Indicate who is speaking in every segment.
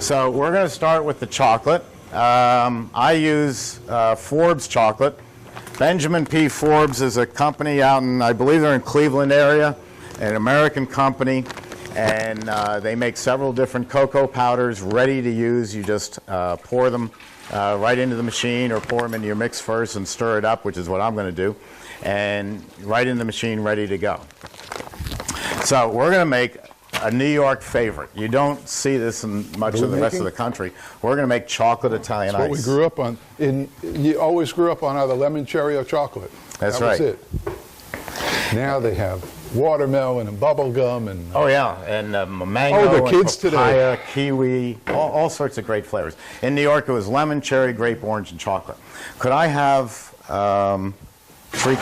Speaker 1: So we're going to start with the chocolate. I use Forbes chocolate. Benjamin P. Forbes is a company out in, I believe they're in Cleveland area, an American company, and they make several different cocoa powders ready to use. You just pour them right into the machine or pour them into your mix first and stir it up, which is what I'm going to do, and right in the machine ready to go. So we're going to make a New York favorite. You don't see this in much of the rest of the country. We're going to make chocolate Italian ice.
Speaker 2: That's what we grew up on. You always grew up on either lemon, cherry, or chocolate.
Speaker 1: That's right.
Speaker 2: That was it. Now they have watermelon and bubble gum and
Speaker 1: oh yeah, and mango,
Speaker 2: the kids
Speaker 1: and papaya,
Speaker 2: today.
Speaker 1: kiwi, all sorts of great flavors. In New York, it was lemon, cherry, grape, orange, and chocolate. Could I have 3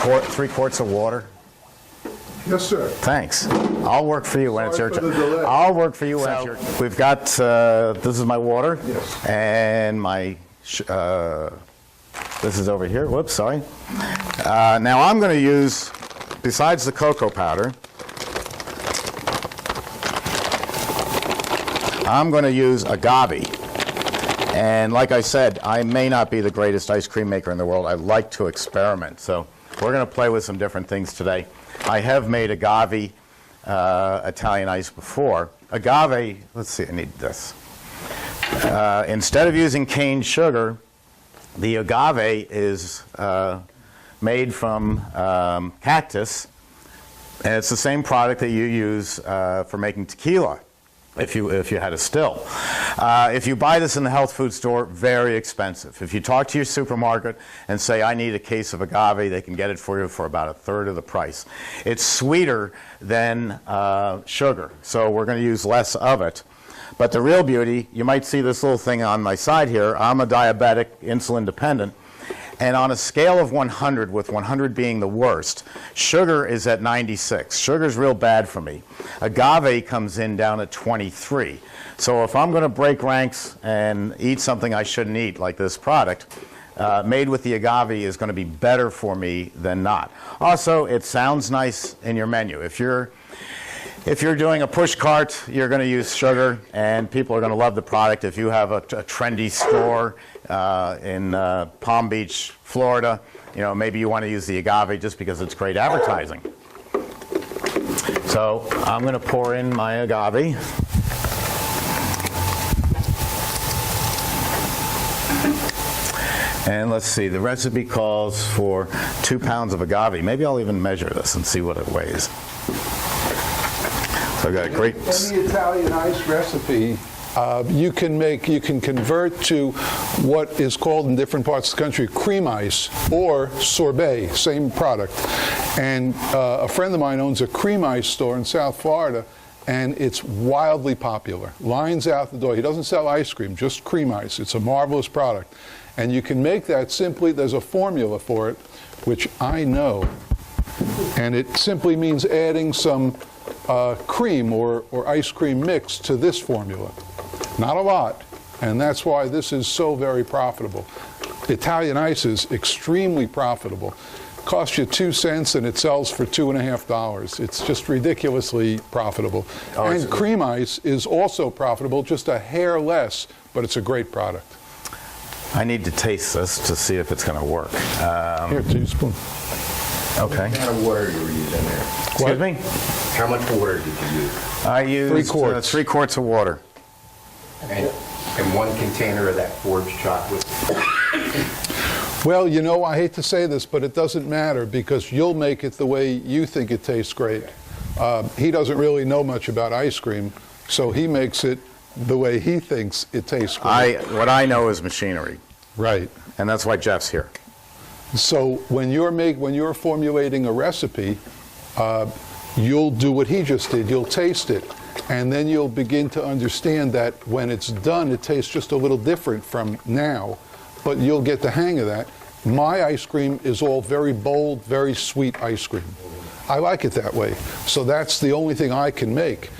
Speaker 1: quarts of water?
Speaker 2: Yes, sir.
Speaker 1: Thanks. I'll work for you when it's your
Speaker 2: Sorry for the
Speaker 1: turn.
Speaker 2: delay.
Speaker 1: I'll work for you when it's your turn. We've got, this is my water.
Speaker 2: Yes.
Speaker 1: And my, this is over here. Whoops, sorry. Now I'm going to use, besides the cocoa powder, I'm going to use agave. And like I said, I may not be the greatest ice cream maker in the world. I like to experiment. So we're going to play with some different things today. I have made agave Italian ice before. Agave, let's see, I need this. Instead of using cane sugar, the agave is made from cactus, and it's the same product that you use for making tequila. If you had a still. If you buy this in the health food store, very expensive. If you talk to your supermarket and say, I need a case of agave, they can get it for you for about 1/3 of the price. It's sweeter than sugar, so we're going to use less of it. But the real beauty, you might see this little thing on my side here. I'm a diabetic, insulin dependent. And on a scale of 100, with 100 being the worst, sugar is at 96. Sugar's real bad for me. Agave comes in down at 23. So if I'm going to break ranks and eat something I shouldn't eat, like this product, made with the agave is going to be better for me than not. Also, it sounds nice in your menu. If you're doing a push cart, you're going to use sugar, and people are going to love the product. If you have a trendy store in Palm Beach, Florida, maybe you want to use the agave just because it's great advertising. So I'm going to pour in my agave. And let's see, the recipe calls for 2 pounds of agave. Maybe I'll even measure this and see what it weighs. So I've got a great...
Speaker 2: In the Italian ice recipe, you can convert to what is called in different parts of the country cream ice or sorbet, same product. And a friend of mine owns a cream ice store in South Florida, and it's wildly popular. Lines out the door. He doesn't sell ice cream, just cream ice. It's a marvelous product. And you can make that simply, there's a formula for it, which I know. And it simply means adding some cream or ice cream mix to this formula. Not a lot, and that's why this is so very profitable. Italian ice is extremely profitable. Costs you 2 cents and it sells for $2.50. It's just ridiculously profitable. And cream ice is also profitable, just a hair less, but it's a great product.
Speaker 1: I need to taste this to see if it's going to work.
Speaker 2: Here, teaspoon.
Speaker 1: Okay.
Speaker 3: What kind of water you were using there?
Speaker 1: Excuse me?
Speaker 3: How much water did you use?
Speaker 1: I used
Speaker 2: 3 quarts.
Speaker 1: 3 quarts of water.
Speaker 3: And 1 container of that Forbes chocolate?
Speaker 2: Well, I hate to say this, but it doesn't matter because you'll make it the way you think it tastes great. He doesn't really know much about ice cream, so he makes it the way he thinks it tastes great.
Speaker 1: What I know is machinery.
Speaker 2: Right.
Speaker 1: And that's why Jeff's here.
Speaker 2: So when you're formulating a recipe, you'll do what he just did. You'll taste it, and then you'll begin to understand that when it's done, it tastes just a little different from now, but you'll get the hang of that. My ice cream is all very bold, very sweet ice cream. I like it that way. So that's the only thing I can make.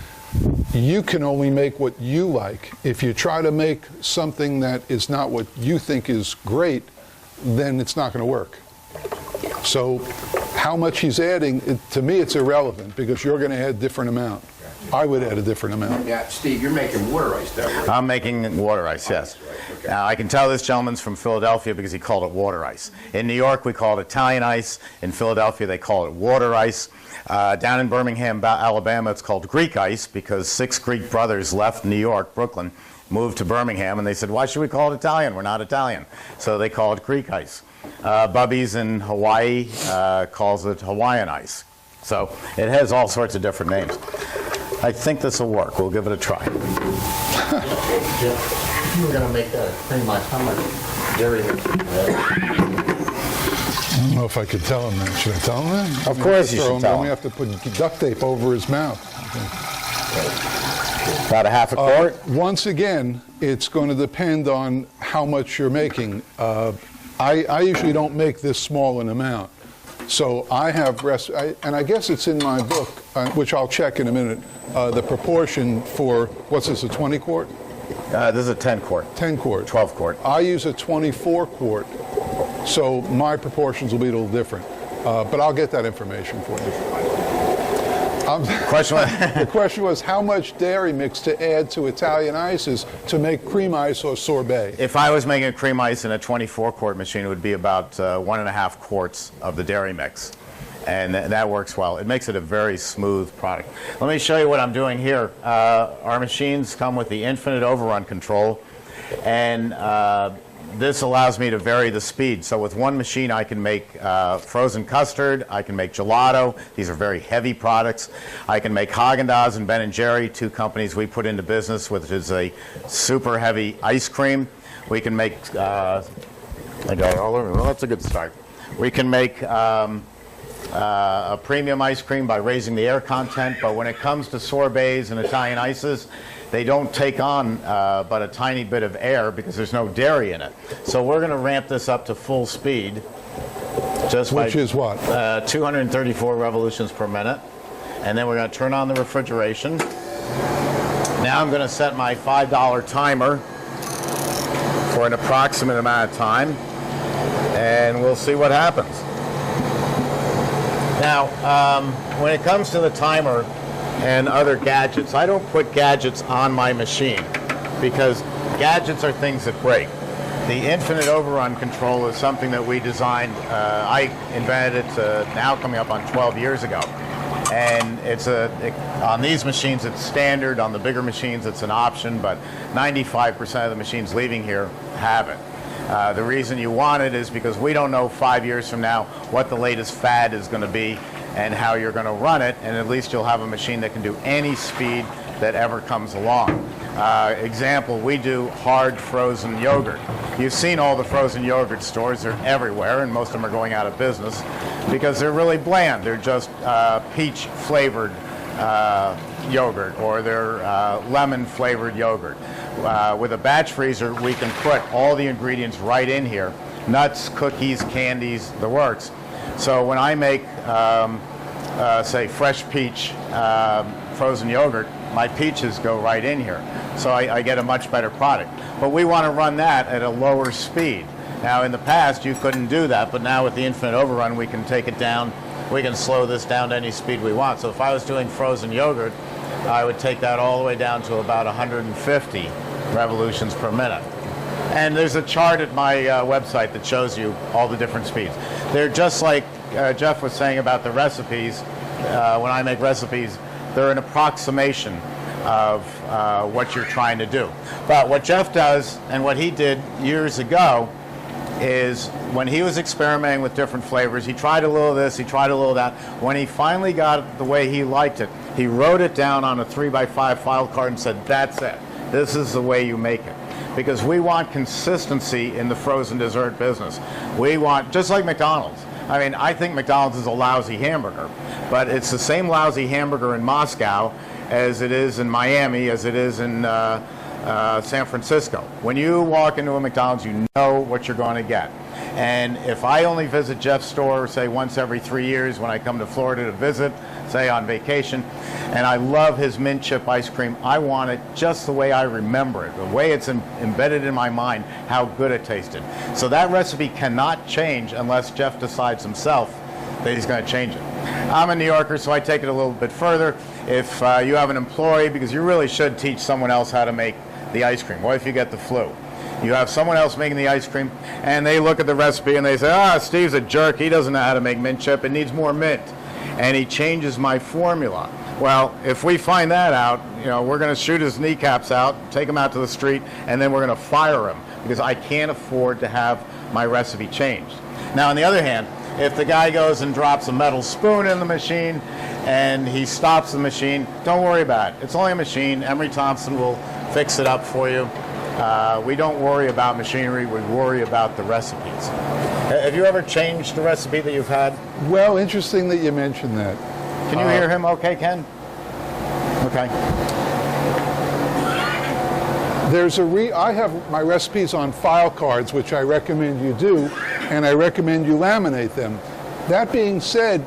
Speaker 2: You can only make what you like. If you try to make something that is not what you think is great, then it's not going to work. So how much he's adding, to me it's irrelevant because you're going to add a different amount. I would add a different amount.
Speaker 3: Yeah, Steve, you're making water ice though, right?
Speaker 1: I'm making water ice, yes.
Speaker 3: Right, okay.
Speaker 1: Now, I can tell this gentleman's from Philadelphia because he called it water ice. In New York, we call it Italian ice. In Philadelphia, they call it water ice. Down in Birmingham, Alabama, it's called Greek ice because 6 Greek brothers left New York, Brooklyn, moved to Birmingham, and they said, why should we call it Italian? We're not Italian. So they call it Greek ice. Bubby's in Hawaii calls it Hawaiian ice. So it has all sorts of different names. I think this will work. We'll give it a try.
Speaker 4: Jeff, you were going to make that cream ice. How much dairy?
Speaker 2: I don't know if I could tell him that. Should I tell him that?
Speaker 1: Of course you should tell him.
Speaker 2: We have to put duct tape over his mouth.
Speaker 1: About a half a quart?
Speaker 2: Once again, it's going to depend on how much you're making. I usually don't make this small an amount. So I have, and I guess it's in my book, which I'll check in a minute, the proportion for, what's this, a 20 quart?
Speaker 1: This is a 10 quart.
Speaker 2: 10 quart.
Speaker 1: 12 quart.
Speaker 2: I use a 24 quart, so my proportions will be a little different. But I'll get that information for you. The question was how much dairy mix to add to Italian ices to make cream ice or sorbet.
Speaker 1: If I was making a cream ice in a 24 quart machine, it would be about 1.5 quarts of the dairy mix. And that works well. It makes it a very smooth product. Let me show you what I'm doing here. Our machines come with the infinite overrun control, and this allows me to vary the speed. So with one machine I can make frozen custard, I can make gelato. These are very heavy products. I can make Haagen-Dazs and Ben & Jerry, 2 companies we put into business, which is a super heavy ice cream. We can make, I got it all over. Well, that's a good start. We can make a premium ice cream by raising the air content, but when it comes to sorbets and Italian ices, they don't take on but a tiny bit of air because there's no dairy in it. So we're going to ramp this up to full speed.
Speaker 2: Which is what?
Speaker 1: 234 revolutions per minute. And then we're going to turn on the refrigeration. Now I'm going to set my $5 timer for an approximate amount of time, and we'll see what happens. Now, when it comes to the timer and other gadgets, I don't put gadgets on my machine because gadgets are things that break. The infinite overrun control is something that we designed. I invented it now coming up on 12 years ago. And on these machines it's standard, on the bigger machines it's an option, but 95% of the machines leaving here have it. The reason you want it is because we don't know 5 years from now what the latest fad is going to be and how you're going to run it, and at least you'll have a machine that can do any speed that ever comes along. Example, we do hard frozen yogurt. You've seen all the frozen yogurt stores. They're everywhere, and most of them are going out of business because they're really bland. They're just peach flavored yogurt, or they're lemon flavored yogurt. With a batch freezer, we can put all the ingredients right in here: nuts, cookies, candies, the works. So when I make, say, fresh peach frozen yogurt, my peaches go right in here. So I get a much better product. But we want to run that at a lower speed. Now, in the past, you couldn't do that, but now with the infinite overrun, we can take it down. We can slow this down to any speed we want. So if I was doing frozen yogurt, I would take that all the way down to about 150 revolutions per minute. And there's a chart at my website that shows you all the different speeds. They're just like Jeff was saying about the recipes. When I make recipes, they're an approximation of what you're trying to do. But what Jeff does, and what he did years ago, is when he was experimenting with different flavors, he tried a little of this, he tried a little of that. When he finally got it the way he liked it, he wrote it down on a 3x5 file card and said, that's it. This is the way you make it. Because we want consistency in the frozen dessert business. We want, just like McDonald's. I mean, I think McDonald's is a lousy hamburger, but it's the same lousy hamburger in Moscow as it is in Miami, as it is in San Francisco. When you walk into a McDonald's, you know what you're going to get. And if I only visit Jeff's store, say, once every 3 years when I come to Florida to visit, say on vacation, and I love his mint chip ice cream, I want it just the way I remember it, the way it's embedded in my mind, how good it tasted. So that recipe cannot change unless Jeff decides himself that he's going to change it. I'm a New Yorker, so I take it a little bit further. If you have an employee, because you really should teach someone else how to make the ice cream. What if you get the flu? You have someone else making the ice cream, and they look at the recipe and they say, Steve's a jerk. He doesn't know how to make mint chip. It needs more mint. And he changes my formula. Well, if we find that out, we're going to shoot his kneecaps out, take him out to the street, and then we're going to fire him because I can't afford to have my recipe changed. Now, on the other hand, if the guy goes and drops a metal spoon in the machine and he stops the machine, don't worry about it. It's only a machine. Emery Thompson will fix it up for you. We don't worry about machinery, we worry about the recipes. Have you ever changed the recipe that you've had?
Speaker 2: Well, interesting that you mentioned that.
Speaker 1: Can you hear him okay, Ken? Okay.
Speaker 2: I have my recipes on file cards, which I recommend you do, and I recommend you laminate them. That being said,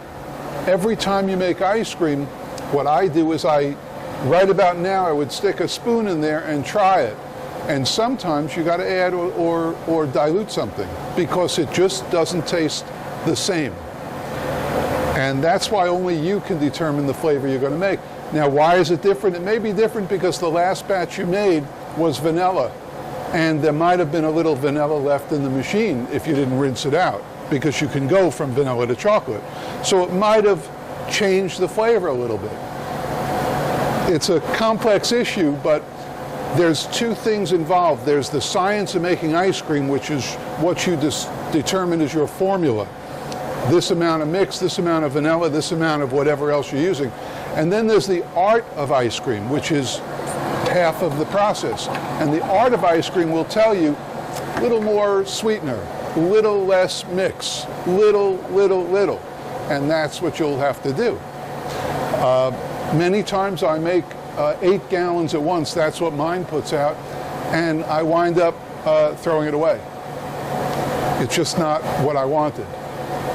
Speaker 2: every time you make ice cream, what I do is right about now, I would stick a spoon in there and try it. And sometimes you got to add or dilute something because it just doesn't taste the same. And that's why only you can determine the flavor you're going to make. Now, why is it different? It may be different because the last batch you made was vanilla. And there might have been a little vanilla left in the machine if you didn't rinse it out, because you can go from vanilla to chocolate. So it might have changed the flavor a little bit. It's a complex issue, but there's two things involved. There's the science of making ice cream, which is what you determine as your formula. This amount of mix, this amount of vanilla, this amount of whatever else you're using. And then there's the art of ice cream, which is half of the process. And the art of ice cream will tell you a little more sweetener, little less mix, little. And that's what you'll have to do. Many times I make 8 gallons at once. That's what mine puts out. And I wind up throwing it away. It's just not what I wanted.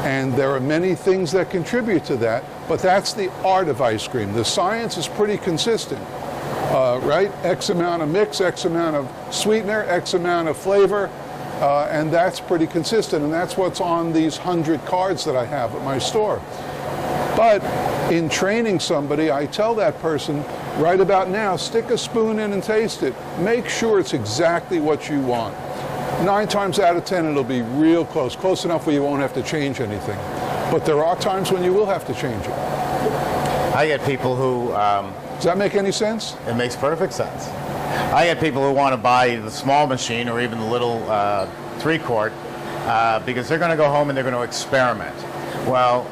Speaker 2: And there are many things that contribute to that, but that's the art of ice cream. The science is pretty consistent, right? X amount of mix, X amount of sweetener, X amount of flavor, and that's pretty consistent. And that's what's on these 100 cards that I have at my store. But in training somebody, I tell that person, right about now, stick a spoon in and taste it. Make sure it's exactly what you want. 9 times out of 10, it'll be real close enough where you won't have to change anything. But there are times when you will have to change it.
Speaker 1: I get people who...
Speaker 2: Does that make any sense?
Speaker 1: It makes perfect sense. I get people who want to buy the small machine or even the little 3-quart because they're going to go home and they're going to experiment. Well,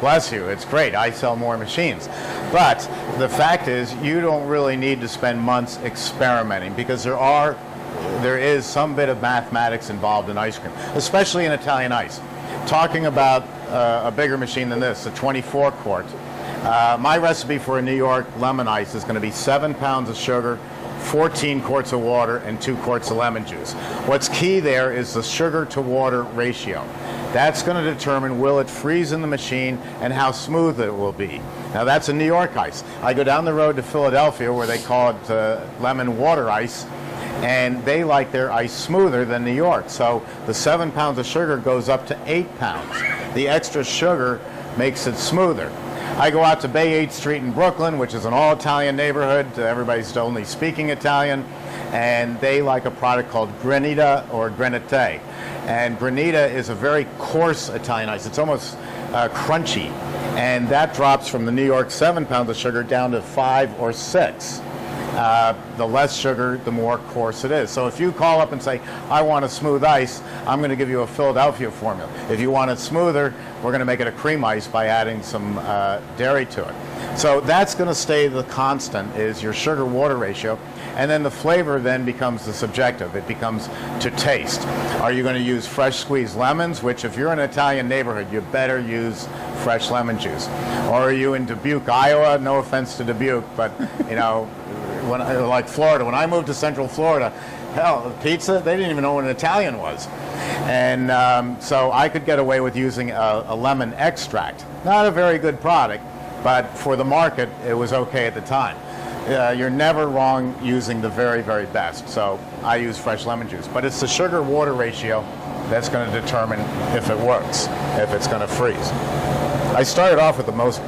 Speaker 1: bless you, it's great. I sell more machines. But the fact is, you don't really need to spend months experimenting because there is some bit of mathematics involved in ice cream, especially in Italian ice. Talking about a bigger machine than this, a 24-quart. My recipe for a New York lemon ice is going to be 7 pounds of sugar, 14 quarts of water, and 2 quarts of lemon juice. What's key there is the sugar to water ratio. That's going to determine will it freeze in the machine and how smooth it will be. Now that's a New York ice. I go down the road to Philadelphia where they call it lemon water ice, and they like their ice smoother than New York. So the 7 pounds of sugar goes up to 8 pounds. The extra sugar makes it smoother. I go out to Bay 8th Street in Brooklyn, which is an all-Italian neighborhood. Everybody's only speaking Italian, and they like a product called Granita or Granite. And Granita is a very coarse Italian ice. It's almost crunchy, and that drops from the New York 7 pounds of sugar down to 5 or 6. The less sugar, the more coarse it is. So if you call up and say, I want a smooth ice, I'm going to give you a Philadelphia formula. If you want it smoother, we're going to make it a cream ice by adding some dairy to it. So that's going to stay the constant, is your sugar-water ratio. And then the flavor then becomes the subjective. It becomes to taste. Are you going to use fresh squeezed lemons, which if you're in an Italian neighborhood, you better use fresh lemon juice. Or are you in Dubuque, Iowa? No offense to Dubuque, but, like Florida. When I moved to Central Florida, hell, pizza, they didn't even know what an Italian was. And so I could get away with using a lemon extract. Not a very good product, but for the market, it was okay at the time. You're never wrong using the very, very best. So I use fresh lemon juice. But it's the sugar-water ratio that's going to determine if it works, if it's going to freeze. I started off with the most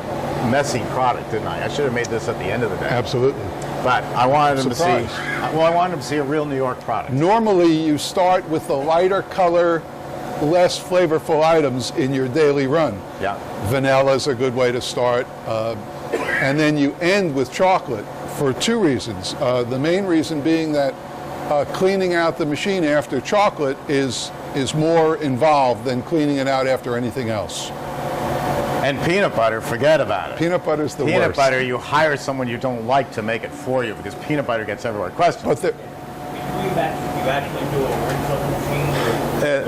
Speaker 1: messy product, didn't I? I should have made this at the end of the day.
Speaker 2: Absolutely.
Speaker 1: But I wanted them to see,
Speaker 2: Surprise.
Speaker 1: well, I wanted them to see a real New York product.
Speaker 2: Normally, you start with the lighter color, less flavorful items in your daily run.
Speaker 1: Yeah.
Speaker 2: Vanilla is a good way to start. And then you end with chocolate for two reasons. The main reason being that cleaning out the machine after chocolate is more involved than cleaning it out after anything else.
Speaker 1: And peanut butter, forget about it.
Speaker 2: Peanut butter's the worst.
Speaker 1: Peanut butter, you hire someone you don't like to make it for you because peanut butter gets everywhere. Question.
Speaker 2: But
Speaker 5: Between batches, you actually do a rinse of the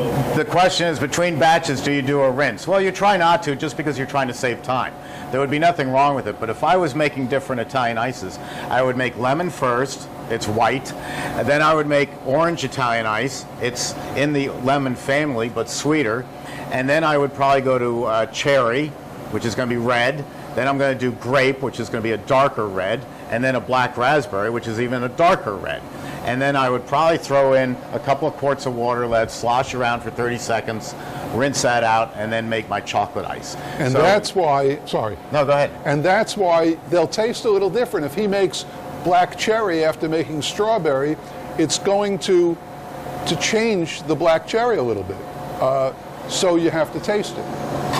Speaker 5: machine?
Speaker 1: The question is, between batches, do you do a rinse? Well, you try not to just because you're trying to save time. There would be nothing wrong with it, but if I was making different Italian ices, I would make lemon first, it's white, and then I would make orange Italian ice, it's in the lemon family, but sweeter, and then I would probably go to cherry, which is going to be red, then I'm going to do grape, which is going to be a darker red, and then a black raspberry, which is even a darker red. And then I would probably throw in a couple of quarts of water, let it slosh around for 30 seconds, rinse that out, and then make my chocolate ice.
Speaker 2: and
Speaker 1: So-
Speaker 2: that's why, sorry,
Speaker 1: No, go ahead.
Speaker 2: and that's why they'll taste a little different. If he makes black cherry after making strawberry, it's going to change the black cherry a little bit. So you have to taste it.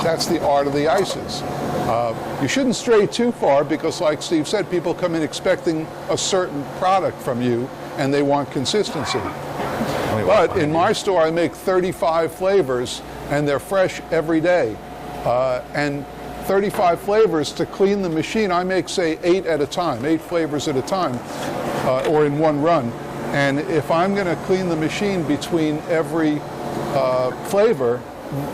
Speaker 2: That's the art of the ices. You shouldn't stray too far because, like Steve said, people come in expecting a certain product from you and they want consistency. But in my store, I make 35 flavors and they're fresh every day. And 35 flavors to clean the machine, I make, say, 8 at a time, 8 flavors at a time, or in one run. And if I'm going to clean the machine between every flavor,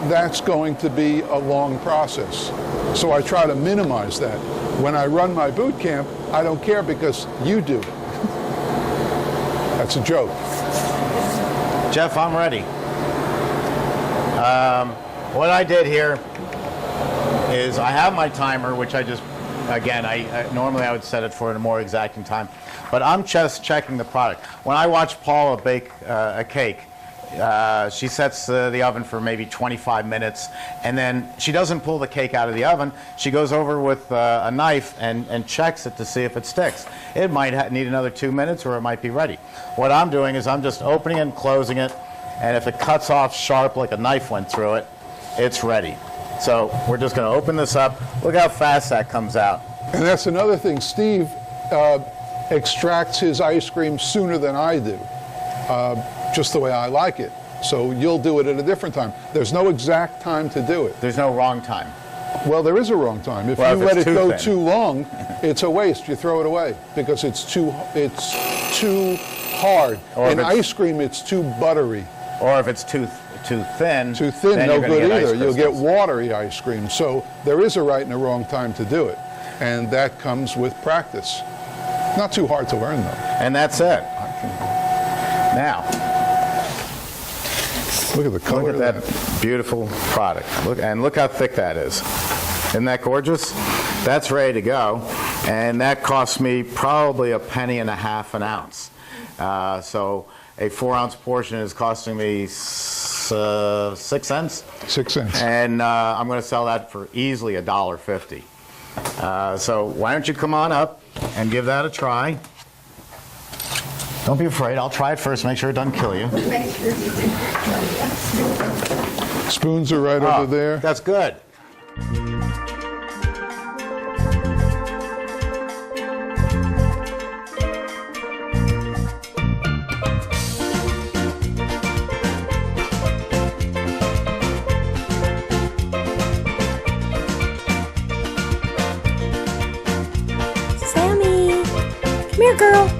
Speaker 2: that's going to be a long process. So I try to minimize that. When I run my boot camp, I don't care because you do it. That's a joke.
Speaker 1: Jeff, I'm ready. What I did here is I have my timer, which I just, again, normally I would set it for a more exacting time, but I'm just checking the product. When I watch Paula bake a cake, she sets the oven for maybe 25 minutes, and then she doesn't pull the cake out of the oven. She goes over with a knife and checks it to see if it sticks. It might need another 2 minutes, or it might be ready. What I'm doing is I'm just opening it and closing it, and if it cuts off sharp like a knife went through it, it's ready. So we're just going to open this up. Look how fast that comes out.
Speaker 2: And that's another thing. Steve extracts his ice cream sooner than I do, just the way I like it. So you'll do it at a different time. There's no exact time to do it.
Speaker 1: There's no wrong time.
Speaker 2: Well, there is a wrong time. If
Speaker 1: Well,
Speaker 2: you
Speaker 1: if
Speaker 2: let
Speaker 1: it's
Speaker 2: it
Speaker 1: too
Speaker 2: go
Speaker 1: thin.
Speaker 2: too long, it's a waste. You throw it away because it's too hard.
Speaker 1: Or if
Speaker 2: In
Speaker 1: it's-
Speaker 2: ice cream, it's too buttery.
Speaker 1: Or if it's too thin,
Speaker 2: Too thin,
Speaker 1: then
Speaker 2: no
Speaker 1: you're gonna
Speaker 2: good
Speaker 1: get ice
Speaker 2: either. You'll get
Speaker 1: crystals.
Speaker 2: watery ice cream. So there is a right and a wrong time to do it. And that comes with practice. Not too hard to learn, though.
Speaker 1: And that's it. Now,
Speaker 2: Look at the color
Speaker 1: look at
Speaker 2: of
Speaker 1: that beautiful product. Look how thick that is. Isn't that gorgeous? That's ready to go. And that cost me probably a penny and a half an ounce. So a 4-ounce portion is costing me 6 cents.
Speaker 2: 6 cents.
Speaker 1: And I'm going to sell that for easily $1.50. So why don't you come on up and give that a try. Don't be afraid. I'll try it first, make sure it doesn't kill you.
Speaker 2: Spoons are right
Speaker 1: Oh,
Speaker 2: over there.
Speaker 1: That's good.
Speaker 6: Sammy, come here, girl.